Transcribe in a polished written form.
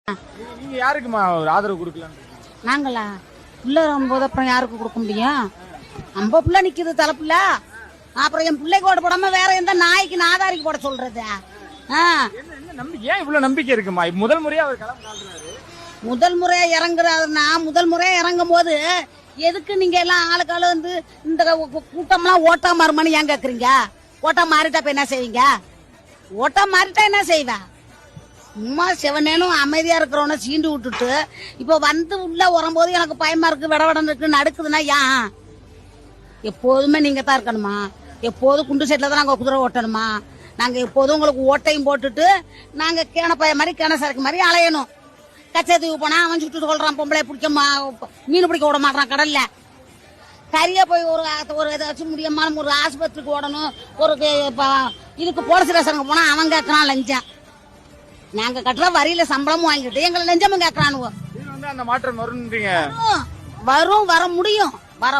நீங்க யாருக்குமா ஒரு ஆதரவு கொடுக்கலாம்? நாங்களா புள்ள வரும்போது அப்புறம் யாருக்கு கொடுக்க முடியும்? நம்ம புள்ள நிக்குது தலைப்புல, அப்புறம் என் பிள்ளைக்கு ஓட போடாம வேற எந்த நாய்க்கு நாதாரிக்கு போட சொல்றது? என்ன நம்பிக்கை, ஏன் இவ்வளவு நம்பிக்கை இருக்குமா? முதல் முறையா அவர் களம் காட்டுறாரு. முதல் முறையா இறங்குறாருன்னா, முதல் முறையா இறங்கும் போது எதுக்கு நீங்க எல்லாம் ஆளுக்கால வந்து இந்த கூட்டம்லாம் ஓட்டா மாறுமான்னு ஏன் கேக்குறீங்க? ஓட்டா மாறிட்டா இப்ப என்ன செய்வீங்க? ஓட்டா மாறிட்டா என்ன செய்வ? சும்மா சிவனேனும் அமைதியா இருக்கிறவன சீண்டு விட்டுட்டு இப்ப வந்து உள்ள வரும்போது எனக்கு பயமா இருக்கு, விடவடன் இருக்கு, நடுக்குதுன்னா ஏன்? எப்போதுமே நீங்க தான் இருக்கணுமா? எப்போதும் குண்டு செட்ல தான் நாங்க குதிரை ஓட்டணுமா? நாங்க எப்போதும் உங்களுக்கு ஓட்டையும் போட்டுட்டு நாங்க கேன பைய மாதிரி கேன சரக்கு மாதிரி அலையணும். கச்சத்தீவு போனா அவன் சுட்டு கொள்றான், பொம்பளை பிடிக்க மீன் பிடிக்க விட மாட்டான் கடல்ல. சரியா போய் ஒரு ஏதாச்சும் முடியமான ஒரு ஆஸ்பத்திரிக்கு ஓடணும், ஒரு இதுக்கு போலீஸ் ஸ்டேஷனுக்கு போனா அவன் கேட்கறான் லஞ்சம். நாங்க கட்டுற வரியில சம்பளமும் வாங்கிட்டு எங்களை லஞ்சமும் கேட்கறானுவோ. அந்த மாற்றம் வரும்ன்றீங்க? வரும், வர முடியும், வர